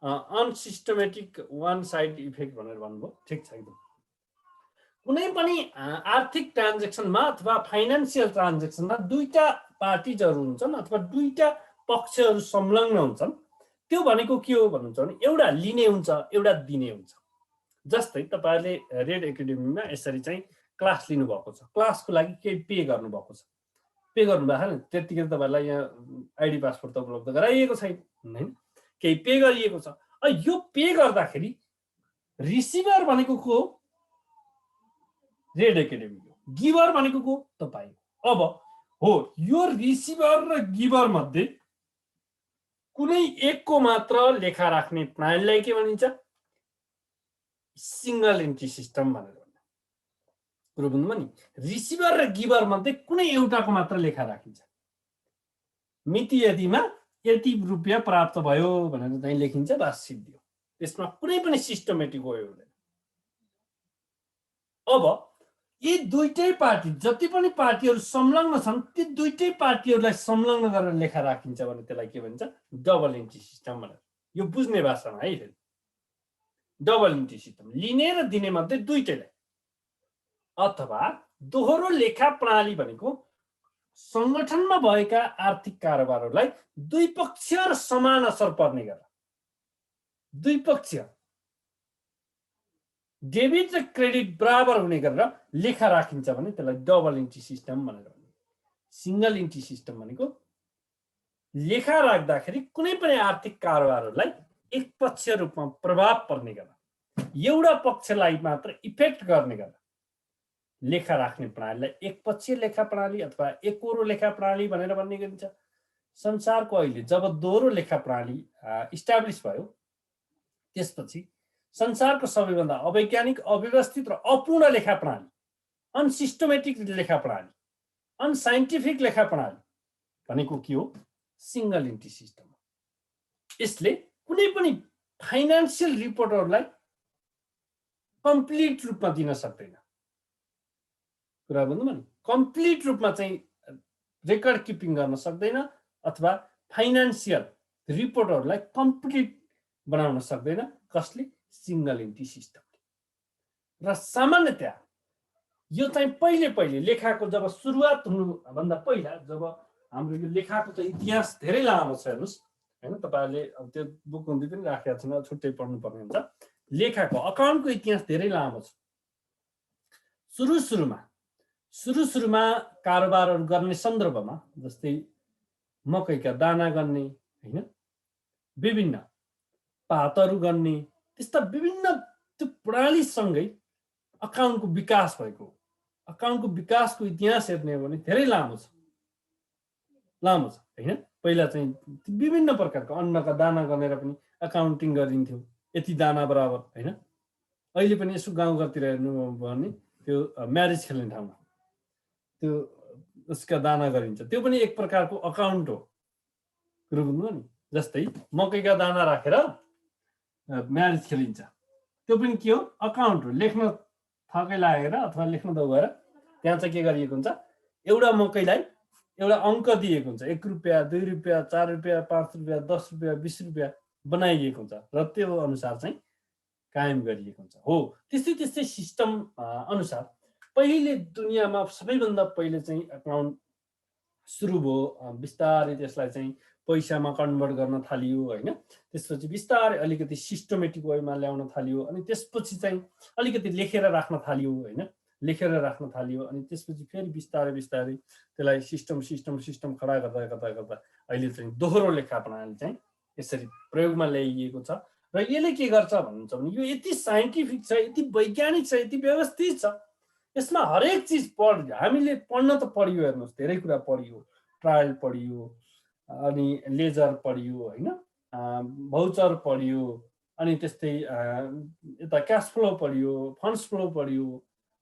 अनसिस्टमेटिक वान साइड इफेक्ट भनेर भन्नुभयो, ठिक छ एकदम। कुनै पनि आर्थिक ट्रान्जेक्सनमा अथवा फाइनेन्सियल ट्रान्जेक्सनमा दुईटा पार्टिजहरू हुन्छन् अथवा दुईटा पक्षहरू संलग्न हुन्छन्। त्यो भनेको के हो भन्नुहुन्छ भने एउटा लिने हुन्छ, एउटा दिने हुन्छ। जस्तै तपाईँहरूले रेड एकाडेमीमा यसरी चाहिँ क्लास लिनुभएको छ, क्लासको लागि केही पे गर्नुभएको छ, पे गर्नुभएको छैन, त्यतिकै तपाईँलाई यहाँ आइडी पासपोर्ट त उपलब्ध गराइएको छैन होइन, केही पे गरिएको छ। यो पे गर्दाखेरि रिसिभर भनेको को? रेड एकाडेमी हो। गिभर भनेको को? तपाईँ। अब हो, यो रिसिभर र गिभर मध्ये कुनै एकको मात्र लेखा राख्ने प्रणालीलाई के भनिन्छ? सिंगल एन्ट्री सिस्टम भनेर भन्नु। कुरो बुझ्नुभयो नि? रिसिभर र गिभर मध्ये कुनै एउटाको मात्र लेखा राखिन्छ। मिति यतिमा यति रुपियाँ प्राप्त भयो भनेर चाहिँ लेखिन्छ, बस सिद्धियो। त्यसमा कुनै पनि सिस्टमेटिक way हुँदैन। अब यी दुईटै पार्टी, जति पनि पार्टीहरू संलग्न छन्, ती दुईटै पार्टीहरूलाई संलग्न गरेर लेखा राखिन्छ भने त्यसलाई के भन्छ? डबल एन्ट्री सिस्टम भनेर। यो बुझ्ने भाषामा है, फेरि डबल एन्ट्री सिस्टम, लिने र दिने मध्ये दुईटैलाई। अथवा दोहोरो लेखा प्रणाली भनेको सङ्गठनमा भएका आर्थिक कारोबारहरूलाई द्विपक्षीय र समान असर पर्ने गरेर, द्विपक्षीय डेबिट र क्रेडिट बराबर हुने गरेर लेखा राखिन्छ भने त्यसलाई डबल एन्ट्री सिस्टम भनेर भनिन्छ। सिंगल एन्ट्री सिस्टम भनेको लेखा राख्दाखेरि कुनै पनि आर्थिक कारोबारहरूलाई एकपक्षीय रूपमा प्रभाव पर्ने गरेर, एउटा पक्षलाई मात्र इफेक्ट गर्ने गरेर लेखा राख्ने प्रणालीलाई एकपक्षीय लेखा प्रणाली अथवा एकोरो लेखा प्रणाली भनेर भन्ने गरिन्छ। संसारको अहिले जब दोहोरो लेखा प्रणाली इस्टाब्लिस भयो, त्यसपछि संसारको सबैभन्दा अवैज्ञानिक, अव्यवस्थित र अपूर्ण लेखा प्रणाली, अनसिस्टमेटिक लेखा प्रणाली, अनसाइन्टिफिक लेखा प्रणाली भनेको के हो? सिंगल एन्ट्री सिस्टम हो। यसले कुनै पनि फाइनान्सियल रिपोर्टहरूलाई कम्प्लिट रूपमा दिन सक्दैन। कुरा बुझ्नुभयो नि? कम्प्लिट रूपमा चाहिँ रेकर्ड किपिङ गर्न सक्दैन अथवा फाइनान्सियल रिपोर्टहरूलाई कम्प्लिट बनाउन सक्दैन। कसले? सिंगल एन्ट्री सिस्टमले। र सामान्यतया यो चाहिँ पहिले लेखाको जब सुरुवात हुनुभन्दा पहिला, जब हाम्रो यो लेखाको चाहिँ इतिहास धेरै लामो छ, हेर्नुहोस् होइन, तपाईँहरूले अब त्यो बुक हुँदै पनि राखेको छैन, छुट्टै पढ्नुपर्ने हुन्छ। लेखाको अकाउन्टको इतिहास धेरै लामो छ। सुरुमा कारोबारहरू गर्ने सन्दर्भमा, जस्तै मकैका दाना गर्ने होइन, विभिन्न पातहरू गर्ने, त्यस्ता विभिन्न त्यो प्रणालीसँगै अकाउन्टको विकास भएको। अकाउन्टको विकासको इतिहास हेर्ने हो भने धेरै लामो छ होइन। पहिला चाहिँ विभिन्न प्रकारको अन्नका दाना गनेर पनि अकाउन्टिङ गरिन्थ्यो, यति दाना बराबर होइन। अहिले पनि यसो गाउँघरतिर हेर्नु भने त्यो म्यारेज खेल्ने ठाउँमा त्यो उसका दाना गरिन्छ, त्यो पनि एक प्रकारको अकाउन्ट हो। कुरो बुझ्नुभयो नि? जस्तै मकैका दाना राखेर म्यारेज खेलिन्छ, त्यो पनि के हो? अकाउन्ट हो। लेख्न थकै लागेर अथवा लेख्न दबाएर त्यहाँ चाहिँ के गरिएको हुन्छ? एउटा मकैलाई एउटा अङ्क दिएको हुन्छ, 1 रुपियाँ, 2 रुपियाँ, 4 रुपियाँ, 5 रुपियाँ, 10 रुपियाँ, 20 रुपियाँ बनाइएको हुन्छ र त्यो अनुसार चाहिँ कायम गरिएको हुन्छ। हो, त्यस्तै सिस्टम अनुसार पहिले दुनियाँमा सबैभन्दा पहिले चाहिँ अकाउन्ट सुरु भयो, बिस्तारै त्यसलाई चाहिँ पैसामा कन्भर्ट गर्न थालियो हैन। त्यसपछि बिस्तारै अलिकति सिस्टमेटिक वेमा ल्याउन थालियो, अनि त्यसपछि चाहिँ अलिकति लेखेर राख्न थालियो हैन, लेखेर राख्न थालियो। अनि त्यसपछि फेरि बिस्तारै बिस्तारै त्यसलाई सिस्टम खडा गर्दा गर्दा गर्दा अहिले चाहिँ दोहोरो लेखा प्रणाली चाहिँ यसरी प्रयोगमा ल्याइएको छ। र यसले के गर्छ भन्नुहुन्छ भने यो यति साइन्टिफिक छ, यति वैज्ञानिक छ, यति व्यवस्थित छ, यसमा हरेक चिज हामीले पढ्न त पढियो, हेर्नुहोस् धेरै कुरा पढियो, ट्रायल पढियो, अनि लेजर पढियो हैन, भाउचर पढियो, अनि त्यस्तै यता क्यास फ्लो पढियो, फन्ड्स फ्लो पढियो,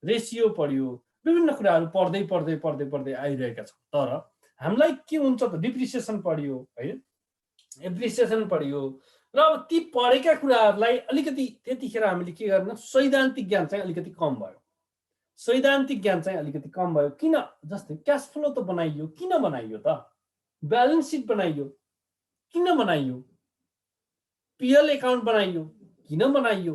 रेसियो पढियो, विभिन्न कुराहरू पढ्दै पढ्दै पढ्दै पढ्दै आइरहेका छौँ। तर हामीलाई के हुन्छ त डिप्रिसिएसन पढियो है, एप्रिसिएसन पढियो, र अब ती पढेका कुराहरूलाई अलिकति त्यतिखेर हामीले के गर्नु, सैद्धान्तिक ज्ञान चाहिँ अलिकति कम भयो, सैद्धान्तिक ज्ञान चाहिँ अलिकति कम भयो। किन? जस्तै क्यास फ्लो त बनाइयो, किन बनाइयो त? ब्यालेन्स सिट बनाइयो, किन बनाइयो? पिएल एकाउन्ट बनाइयो, किन बनाइयो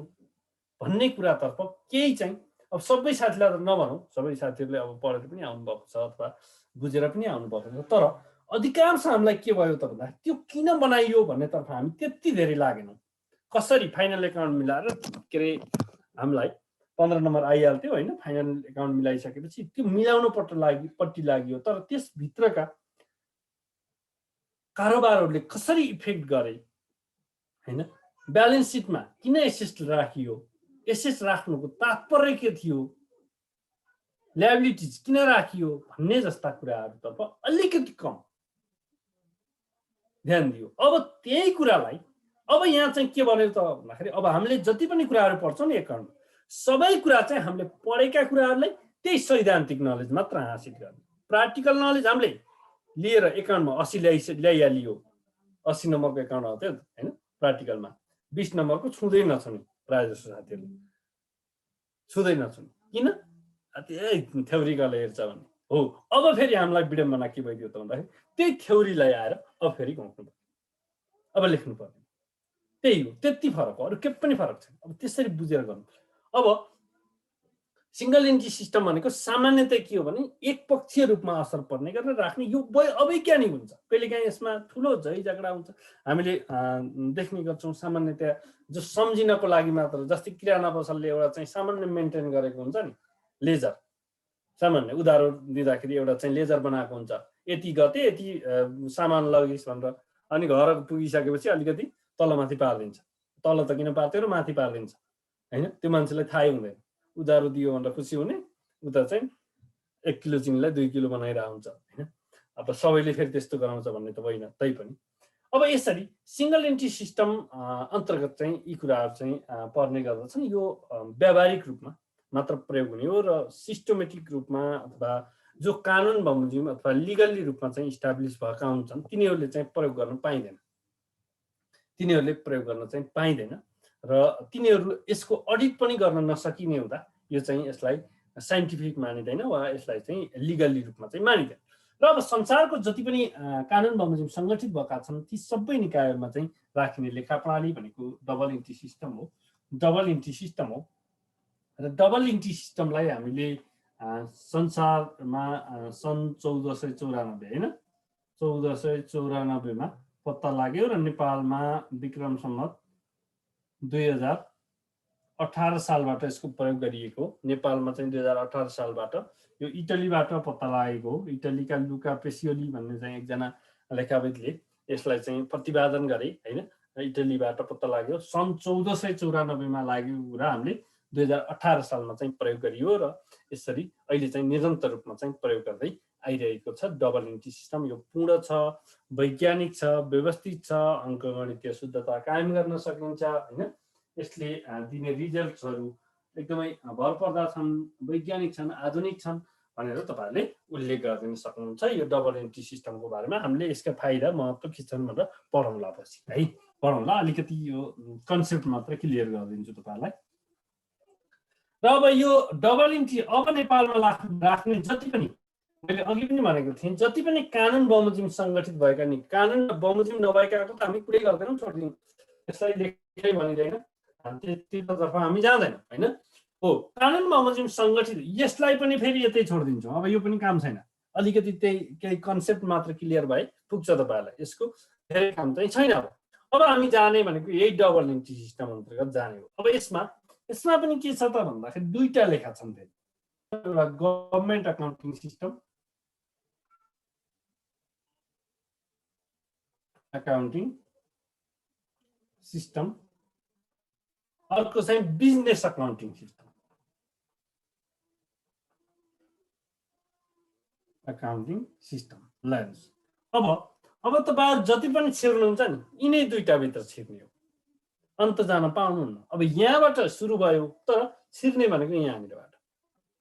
भन्ने कुरातर्फ केही चाहिँ अब सबै साथीलाई त नभनौँ, सबै साथीहरूले अब पढेर पनि आउनुभएको छ अथवा बुझेर पनि आउनुभएको छ, तर अधिकांश हामीलाई के भयो त भन्दा त्यो किन बनाइयो भन्नेतर्फ हामी त्यति धेरै लागेनौँ। कसरी फाइनल एकाउन्ट मिलाएर के अरे हामीलाई 15 नम्बर आइहाल्थ्यो होइन, फाइनल एकाउन्ट मिलाइसकेपछि त्यो मिलाउनु पट्टि लाग्यो, तर त्यसभित्रका कारोबारहरूले कसरी इफेक्ट गरे हैन, ब्यालेन्स सिटमा किन एसेट राखियो, एसेट राख्नुको तात्पर्य के थियो, ल्याबिलिटिज किन राखियो भन्ने जस्ता कुराहरूतर्फ अलिकति कम ध्यान दियो। अब त्यही कुरालाई अब यहाँ चाहिँ के भन्यो त भन्दाखेरि अब हामीले जति पनि कुराहरू पढ्छौँ नि एकाउन्ट, सबै कुरा चाहिँ हामीले पढेका कुराहरूलाई त्यही सैद्धान्तिक नलेज मात्र हासिल गर्ने, प्र्याक्टिकल नलेज हामीले लिएर एकाउन्टमा 80 ल्याइहालियो, 80 नम्बरको एकाउन्ट आउँथ्यो होइन, प्र्याक्टिकलमा 20 नम्बरको छुँदै नछुने, प्रायः जस्तो साथीहरूले छुँदै नछुने, किन? त्यही थ्योरीकाले हेर्छ भने हो। अब फेरि हामीलाई विडम्बना के भइदियो त भन्दाखेरि त्यही थ्योरीलाई आएर अब फेरि गाउँनु पर्यो, अब लेख्नु पर्यो, त्यही हो, त्यति फरक हो, अरू के पनि फरक छैन। अब त्यसरी बुझेर गर्नु। अब सिंगल एन्ट्री सिस्टम भनेको सामान्यतया के हो भने एकपक्षीय रूपमा असर पर्ने गरेर राख्ने, यो अवैज्ञानिक हुन्छ, कहिलेकाहीँ यसमा ठुलो झै झगडा हुन्छ, हामीले देख्ने गर्छौँ। सामान्यतया जो सम्झिनको लागि मात्र, जस्तै किराना पसलले एउटा चाहिँ सामान्य मेन्टेन गरेको हुन्छ नि, लेजर, सामान्य उधारो दिँदाखेरि एउटा चाहिँ लेजर बनाएको हुन्छ, यति गते यति सामान लगिस् भनेर, अनि घर पुगिसकेपछि अलिकति तलमाथि पारिदिन्छ, तल त किन पार्थ्यो र माथि पारिदिन्छ होइन, त्यो मान्छेलाई थाहै हुँदैन, उधारो दियो भनेर खुसी हुने, उता चाहिँ 1 किलो चिनीलाई 2 किलो बनाइरहेको हुन्छ होइन। अब सबैले फेरि त्यस्तो गराउँछ भन्ने त होइन, तैपनि अब यसरी सिंगल एन्ट्री सिस्टम अन्तर्गत चाहिँ यी कुराहरू चाहिँ पर्ने गर्दछन्। यो व्यावहारिक रूपमा मात्र प्रयोग हुने हो, र सिस्टमेटिक रूपमा अथवा जो कानुन बमोजिम अथवा लिगल्ली रूपमा चाहिँ इस्टाब्लिस भएका हुन्छन् तिनीहरूले चाहिँ प्रयोग गर्न पाइँदैन, तिनीहरूले प्रयोग गर्न चाहिँ पाइँदैन, र तिनीहरू यसको अडिट पनि गर्न नसकिने हुँदा यो चाहिँ यसलाई साइन्टिफिक मानिँदैन वा यसलाई चाहिँ लिगल्ली रूपमा चाहिँ मानिँदैन। र अब संसारको जति पनि कानुन बमोजिम सङ्गठित भएका छन् ती सबै निकायमा चाहिँ राखिने लेखा प्रणाली भनेको डबल एन्ट्री सिस्टम हो, डबल एन्ट्री सिस्टम हो। र डबल एन्ट्री सिस्टमलाई हामीले संसारमा सन् 1494 होइन, 1494 पत्ता लाग्यो, र नेपालमा विक्रम सम्वत 2018 सालबाट यसको प्रयोग गरिएको। नेपालमा चाहिँ 2018 सालबाट यो इटलीबाट पत्ता लागेको हो। इटलीका लुका पेसियोली भन्ने चाहिँ एकजना लेखाविदले यसलाई चाहिँ प्रतिपादन गरे होइन, इटलीबाट पत्ता लाग्यो, सन् 1494 लाग्यो र हामीले 2018 सालमा चाहिँ प्रयोग गरियो, र यसरी अहिले चाहिँ निरन्तर रूपमा चाहिँ प्रयोग गर्दै आइरहेको छ डबल एन्ट्री सिस्टम। यो पूर्ण छ, वैज्ञानिक छ, व्यवस्थित छ, अङ्कगणितीय शुद्धता कायम गर्न सकिन्छ होइन, यसले दिने रिजल्ट्सहरू एकदमै भरपर्दा छन्, वैज्ञानिक छन्, आधुनिक छन् भनेर तपाईँहरूले उल्लेख गरिदिन सक्नुहुन्छ। यो डबल एन्ट्री सिस्टमको बारेमा हामीले यसका फाइदा महत्त्व के छन् भनेर पढौँला पछि है, पढौँला, अलिकति यो कन्सेप्ट मात्र क्लियर गरिदिन्छु तपाईँहरूलाई। र अब यो डबल एन्ट्री अब नेपालमा राख्ने जति पनि, मैले अघि पनि भनेको थिएँ, जति पनि कानुन बमोजिम सङ्गठित भएका नि, कानुन बमोजिम नभएकाको त हामी कुरै गर्दैनौँ, छोडिदिउँ, यसलाई लेखै भनिँदैन, त्यतातर्फ हामी जाँदैनौँ होइन। हो, कानुन बमोजिम सङ्गठित, यसलाई पनि फेरि यतै छोडिदिन्छौँ, अब यो पनि काम छैन, अलिकति त्यही केही कन्सेप्ट मात्र क्लियर भए पुग्छ तपाईहरुलाई यसको धेरै काम चाहिँ छैन अब हामी जाने भनेको यही डबल एन्ट्री सिस्टम अन्तर्गत जाने हो अब यसमा पनि के छ त भन्दाखेरि दुईटा लेखा छन् फेरि एउटा गभर्नमेन्ट अकाउन्टिङ सिस्टम अर्को चाहिँ बिजनेस अकाउन्टिङ सिस्टम ल हेर्नुस् अब तपाईहरु जति पनि छिर्नुहुन्छ नि यिनै दुईटा भित्र छिर्ने हो अन्त जान पाउनुहुन्न अब यहाँबाट सुरु भयो तर छिर्ने भनेको यहाँनिरबाट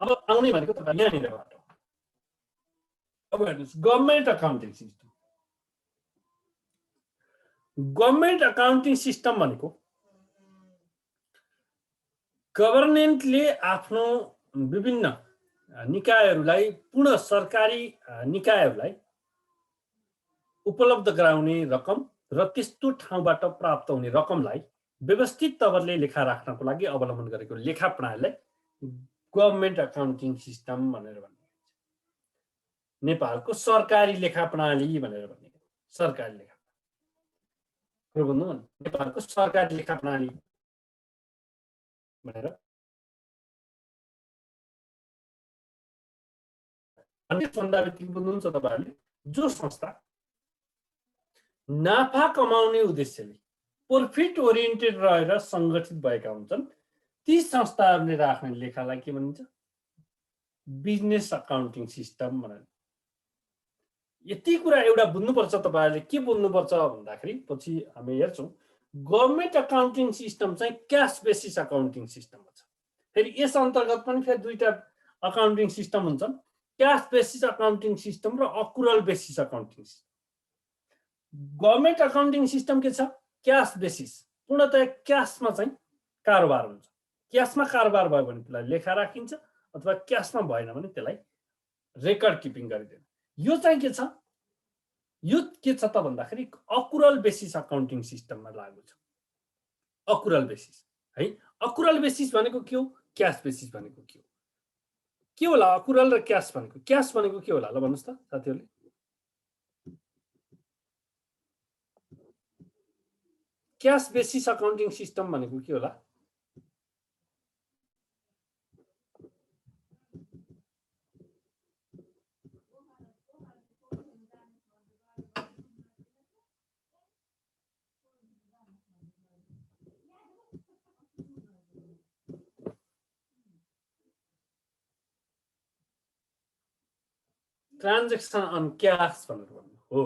अब आउने भनेको तपाईँ यहाँनिरबाट अब हेर्नुस् गभर्नमेन्ट अकाउन्टिङ सिस्टम भनेको गभर्नमेन्टले आफ्नो विभिन्न निकायहरूलाई पूर्ण सरकारी निकायहरूलाई उपलब्ध गराउने रकम र त्यस्तो ठाउँबाट प्राप्त हुने रकमलाई व्यवस्थित तवरले लेखा राख्नको लागि अवलम्बन गरेको लेखा प्रणालीलाई गभर्नमेन्ट अकाउन्टिङ सिस्टम भनेर भनिन्छ नेपालको सरकारी लेखा प्रणाली भनेर भनिन्छ सरकारी लेखा नेपालको सरकारी लेखा प्रणाली भनेर भन्दा बित्तिकै बुझ्नुहुन्छ तपाईहरुले जो संस्था नाफा कमाउने उद्देश्यले प्रॉफिट ओरिएन्टेड रहेर संगठित भएका हुन्छन् ती संस्थाहरूले राख्ने लेखालाई के भनिन्छ बिजनेस अकाउन्टिङ सिस्टम भनेर यति कुरा एउटा बुझ्नुपर्छ तपाईहरुले के बुझ्नुपर्छ भन्दाखेरि पछि हामी हेर्छौं गभर्नमेन्ट अकाउन्टिङ सिस्टम चाहिँ क्याश बेसिस अकाउन्टिङ सिस्टम छ फेरि यस अन्तर्गत पनि फेरि दुईटा अकाउन्टिङ सिस्टम हुन्छन् क्याश बेसिस अकाउन्टिङ सिस्टम र accrual basis accounting system government accounting system के छ क्याश बेसिस पूर्णतया क्याशमा चाहिँ कारोबार हुन्छ क्याशमा कारोबार भयो भने त्यसलाई लेखा राखिन्छ अथवा क्याशमा भएन भने त्यसलाई रेकर्ड किपिङ गरिदैन यो चाहिँ के छ त भन्दाखेरि अकुरल बेसिस अकाउन्टिङ सिस्टममा लागू छ अकुरल बेसिस है अकुरल बेसिस भनेको के हो क्याश बेसिस भनेको के होला अकुरल र क्याश भनेको के होला ल भन्नुस् त साथीहरुले क्याश बेसिस अकाउन्टिङ सिस्टम भनेको के होला ट्रान्जेक्सन अन क्याश भनेर हो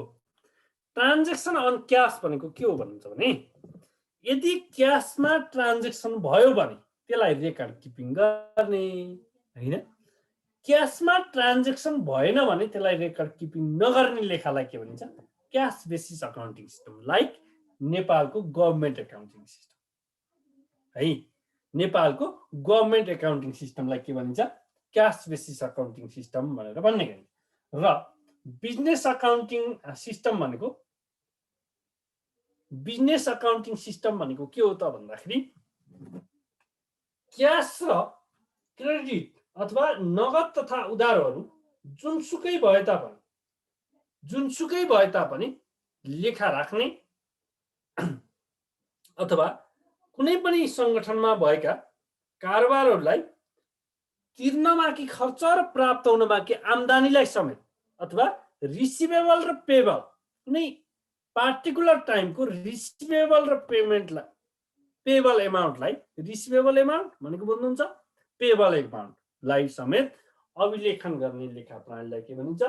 ट्रान्जेक्सन अन क्याश भनेको के हो भन्नुहुन्छ भने यदि क्याशमा ट्रान्जेक्सन भयो भने त्यसलाई रेकर्ड किपिङ गर्ने हैन क्याशमा ट्रान्जेक्सन भएन भने त्यसलाई रेकर्ड किपिङ नगर्ने लेखालाई के भनिन्छ cash basis accounting system like नेपालको गभर्नमेन्ट अकाउन्टिङ सिस्टम है नेपालको गभर्नमेन्ट अकाउन्टिङ सिस्टमलाई के भनिन्छ क्याश बेसिस अकाउन्टिङ सिस्टम भनेर भन्ने गरिन्छ र बिजनेस अकाउन्टिङ सिस्टम भनेको के हो त भन्दाखेरि क्याश र क्रेडिट अथवा नगद तथा उधारहरू जुनसुकै भए तापनि लेखा राख्ने अथवा कुनै पनि संगठनमा भएका कारोबारहरूलाई तिर्नमा कि खर्च र प्राप्त हुनमा कि आम्दानीलाई समेत अथवा रिसिभेबल र पेबल कुनै पार्टिकुलर टाइमको रिसिभेबल र पेबल एमाउन्टलाई रिसिभेबल एमाउन्ट भनेको बुझ्नुहुन्छ पेबल एमाउन्टलाई समेत अभिलेखन गर्ने लेखा प्रणालीलाई के भनिन्छ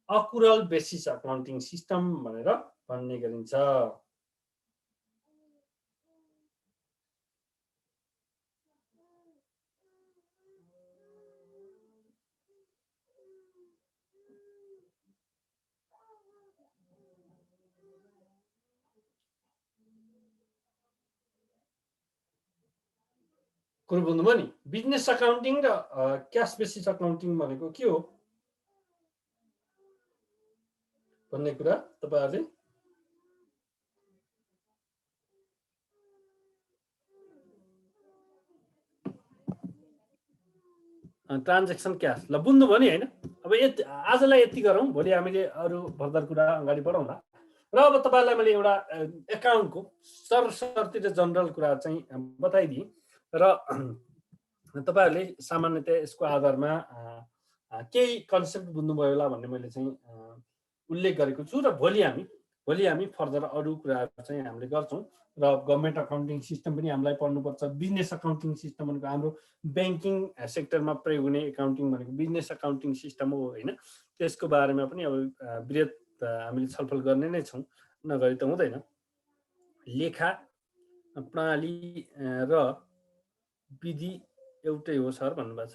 अकुरल बेसिस अकाउन्टिङ सिस्टम भनेर भन्ने गरिन्छ कुरो बुझ्नुभयो नि बिजनेस अकाउन्टिङ र क्याश बेसिस अकाउन्टिङ भनेको के हो भन्ने कुरा तपाईहरुले ट्रान्जेक्सन क्याश ल बुझ्नुभयो नि हैन अब अब आजलाई यति गरौँ, भोलि हामीले अरू फर्दर कुरा अगाडि बढाउँला। र अब तपाईँलाई मैले एउटा एकाउन्टको सरसर्ती र जनरल कुरा चाहिँ बताइदिएँ र तपाईँहरूले सामान्यतया यसको आधारमा केही कन्सेप्ट बुझ्नुभयो होला भन्ने मैले चाहिँ उल्लेख गरेको छु। र भोलि हामी फर्दर अरू कुराहरू चाहिँ हामीले गर्छौँ। र गभर्मेन्ट अकाउन्टिङ सिस्टम पनि हामीलाई पढ्नुपर्छ। बिजनेस अकाउन्टिङ सिस्टम भनेको हाम्रो ब्याङ्किङ सेक्टरमा प्रयोग हुने एकाउन्टिङ भनेको बिजनेस अकाउन्टिङ सिस्टम हो होइन। त्यसको बारेमा पनि अब वृहत हामीले छलफल गर्ने नै छौँ, नगरी त हुँदैन। लेखा प्रणाली र विधि एउटै हो सर भन्नुभएको छ।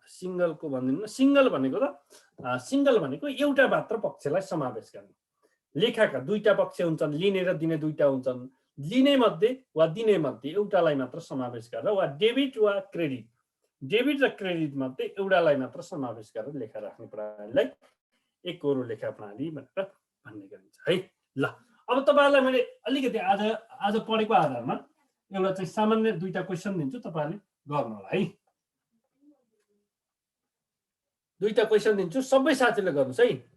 सिङ्गलको भनिदिनु न। सिङ्गल भनेको एउटा मात्र पक्षलाई समावेश गर्ने। लेखाका दुईटा पक्ष हुन्छन्, लिने र दिने दुईटा हुन्छन्। लिने मध्ये वा दिने मध्ये एउटालाई मात्र समावेश गरेर, वा डेबिट वा क्रेडिट, डेबिट र क्रेडिट मध्ये एउटालाई मात्र समावेश गरेर लेखा राख्ने प्रणालीलाई एकोहोरो लेखा प्रणाली भनेर भन्ने गरिन्छ है। ल अब तपाईँहरूलाई मैले अलिकति आज पढेको आधारमा एउटा चाहिँ सामान्य दुईटा क्वेसन दिन्छु, तपाईँहरूले गर्नु होला है। दुईटा क्वेसन दिन्छु, सबै साथीले गर्नुहोस् है।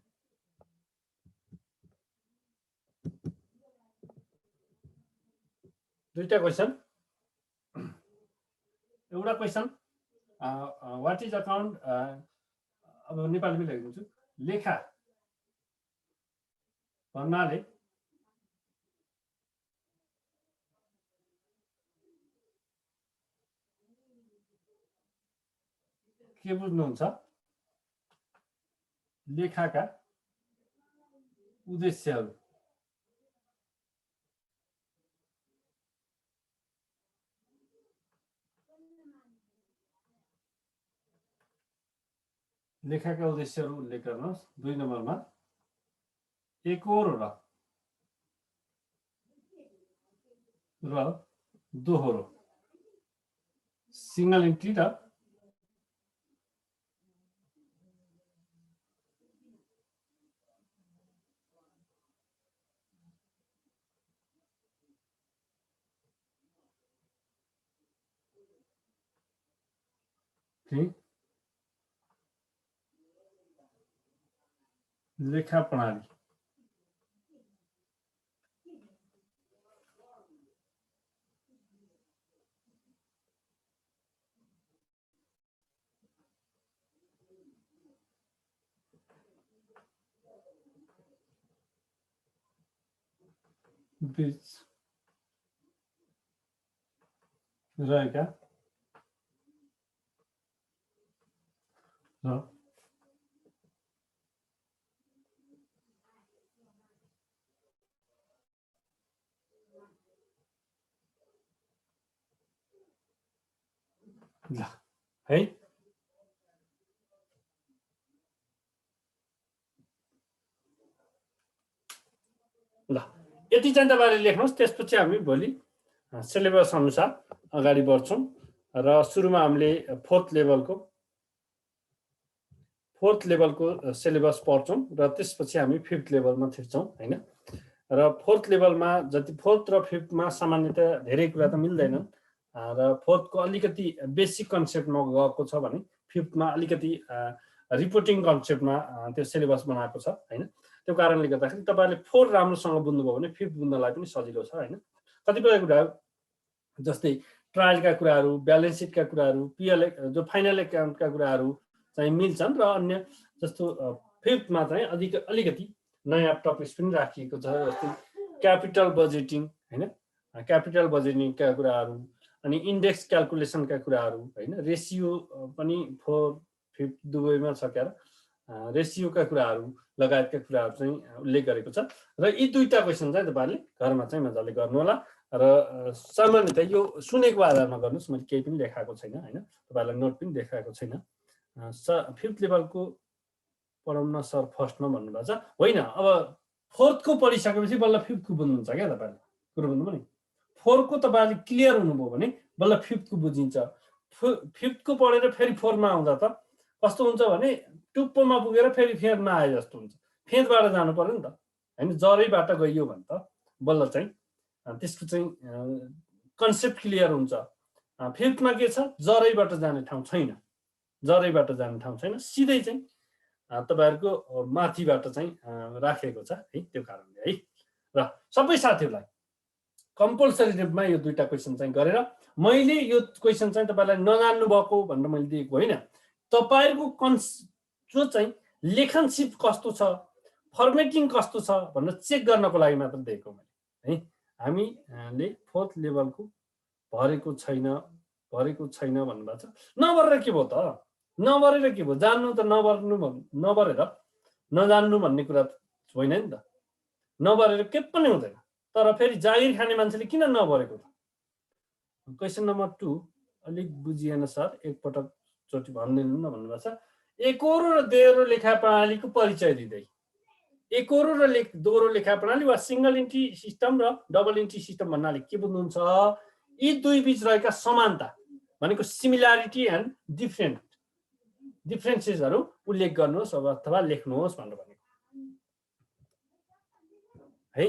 दुईटा क्वेसन। एउटा क्वेसन व्हाट इज अकाउन्ट, अब नेपालीमै लेखिदिन्छु। लेखा भन्नाले के बुझ्नुहुन्छ? लेखाका उद्देश्यहरू। लेखाका उद्देश्यहरू उल्लेख गर्नुहोस्। 2 नम्बरमा एकोहोरो र दोहोरो, सिंगल एन्ट्री र लेखा प्रणाली। बीच रहेका र ल है। ल यति चाहिँ तपाईँले लेख्नुहोस्। त्यसपछि हामी भोलि सिलेबस अनुसार अगाडि बढ्छौँ र सुरुमा हामीले फोर्थ लेभलको सिलेबस पढ्छौँ र त्यसपछि हामी फिफ्थ लेभलमा छिर्छौँ होइन। र फोर्थ लेभलमा जति फोर्थ र फिफ्थमा सामान्यतया धेरै कुरा त मिल्दैनन् र फोर्थको अलिकति बेसिक कन्सेप्टमा गएको छ भने फिफ्थमा अलिकति रिपोर्टिङ कन्सेप्टमा त्यो सिलेबस बनाएको छ होइन। त्यो कारणले गर्दाखेरि तपाईँले फोर्थ राम्रोसँग बुझ्नुभयो भने फिफ्थ बुझ्नलाई पनि सजिलो छ होइन। कतिपय कुराहरू जस्तै ट्रायलका कुराहरू, ब्यालेन्स सिटका कुराहरू, पिएल जो फाइनल एकाउन्टका कुराहरू चाहिँ मिल्छन् र अन्य जस्तो फिफ्थमा चाहिँ अलिकति नयाँ टपिक्स पनि राखिएको छ। जस्तै क्यापिटल बजेटिङ होइन, क्यापिटल बजेटिङका कुराहरू, अनि इन्डेक्स क्यालकुलेसनका कुराहरू होइन। रेसियो पनि फोर्थ फिफ्थ दुवैमा छ क्या, रेसियोका कुराहरू लगायतका कुराहरू चाहिँ उल्लेख गरेको छ। र यी दुईटा क्वेसन चाहिँ तपाईँहरूले घरमा चाहिँ मजाले गर्नु होला र सामान्यतः यो सुनेको आधारमा गर्नुहोस्। मैले केही पनि देखाएको छैन होइन, तपाईँहरूलाई नोट पनि देखाएको छैन। फिफ्थ लेभलको पढाउन सर फर्स्टमा भन्नुभएको छ होइन। अब फोर्थको पढिसकेपछि बल्ल फिफ्थको बुझ्नुहुन्छ क्या तपाईँले, कुरो बुझ्नु पनि। फोर्थको तपाईँले क्लियर हुनुभयो भने बल्ल फिफ्थको बुझिन्छ। फिफ्थको पढेर फेरि फोर्थमा आउँदा त कस्तो हुन्छ भने टुप्पोमा पुगेर फेरि फेदमा आए जस्तो हुन्छ। फेदबाट जानु पर्यो नि त होइन, जरैबाट गइयो भने त बल्ल चाहिँ त्यसको चाहिँ कन्सेप्ट क्लियर हुन्छ। फिफ्थमा के छ, जरैबाट जाने ठाउँ छैन, सिधै चाहिँ तपाईहरुको माथिबाट चाहिँ राखेको छ है, त्यो कारणले है। र सबै साथीहरुलाई कम्पल्सरी रूपमा यो दुईटा क्वेशन चाहिँ गरेर, मैले यो क्वेशन चाहिँ तपाईहरुलाई नजान्नु भएको भनेर मैले दिएको होइन, तपाईहरुको जो चाहिँ लेखनशिप कस्तो छ, फर्मेटिङ कस्तो छ भनेर चेक गर्नको लागि मात्र दिएको मैले है। हामीले फोर्थ लेभलको भरेको छैन भन्नुभएको छ। नभरेर के भयो त, नभरेर के भयो, जान्नु त नभरेर नजान्नु भन्ने कुरा होइन नि त। नभरेर के पनि हुँदैन। तर फेरि जागिर खाने मान्छेले किन नभरेको त? क्वेशन नम्बर 2 अलिक बुझिएन सर, एकपटक चोटि भनिदिनु न भन्नुभएको छ। एकोरो र दोहोरो लेखा प्रणालीको परिचय दिँदै, एकोरो र दोहोरो लेखा प्रणाली वा सिंगल एन्ट्री सिस्टम र डबल एन्ट्री सिस्टम भन्नाले के बुझ्नुहुन्छ? यी दुई बीच रहेका समानता भनेको सिमिलारिटी एन्ड डिफरेन्सेसहरु उल्लेख गर्नुहोस् अथवा लेख्नुहोस् भनेर भनेको है।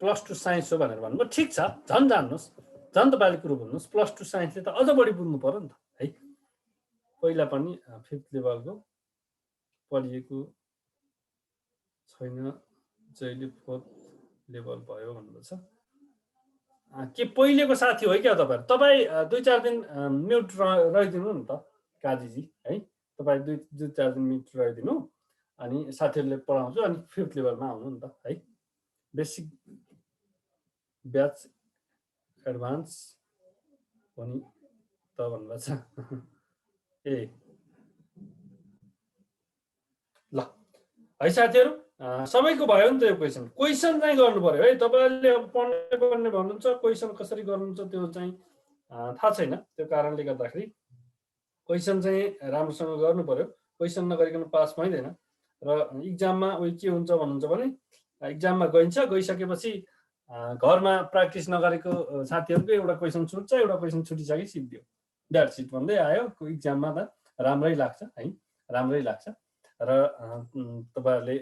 +2 साइन्स हो भनेर भन्नुभयो, ठिक छ, झन् जान्नुहोस्, झन् तपाईले कुरो बुझ्नुहोस्। +2 साइन्सले त अझ बढी बुझ्नु पर्यो नि त है। पहिला पनि 5th लेभलको पढिएको छैन, जहिले 4th लेभल भयो भन्नुहुन्छ। के पहिलेको साथी हो क्या तपाईहरु? तपाई 2-4 दिन म्युट रहिदिनु नि त काजीजी है। तपाई 2-4 दिन म्युट रहिदिनु, अनि साथीहरुले पढाउँछु, अनि 5th लेभलमा आउनु नि त है। बेसिक ब्याच एडभान्स पनि त भन्नुभएको छ। ए ल है साथीहरु, सबैको भयो नि त यो क्वेशन चाहिँ गर्नु पर्यो है। तपाईहरुले अब पढ्ने भन्नुहुन्छ, क्वेशन कसरी गर्नुहुन्छ त्यो चाहिँ थाहा छैन। त्यो कारणले गर्दाखेरि क्वेशन चाहिँ राम्रोसँग गर्नु पर्यो। क्वेशन नगरिकन पास भइदैन। र एक्जाममा उही के हुन्छ भन्नुहुन्छ भने, एक्जाममा गइसकेपछि घरमा प्र्याक्टिस नगरेको साथीहरुको एउटा क्वेशन छुट्छ, एउटा क्वेशन छुटिसके सिद्धियो, द्याट्स इट भन्दै आयो। एक्जाममा त राम्रै लाग्छ है, राम्रै लाग्छ। र तपाईहरुले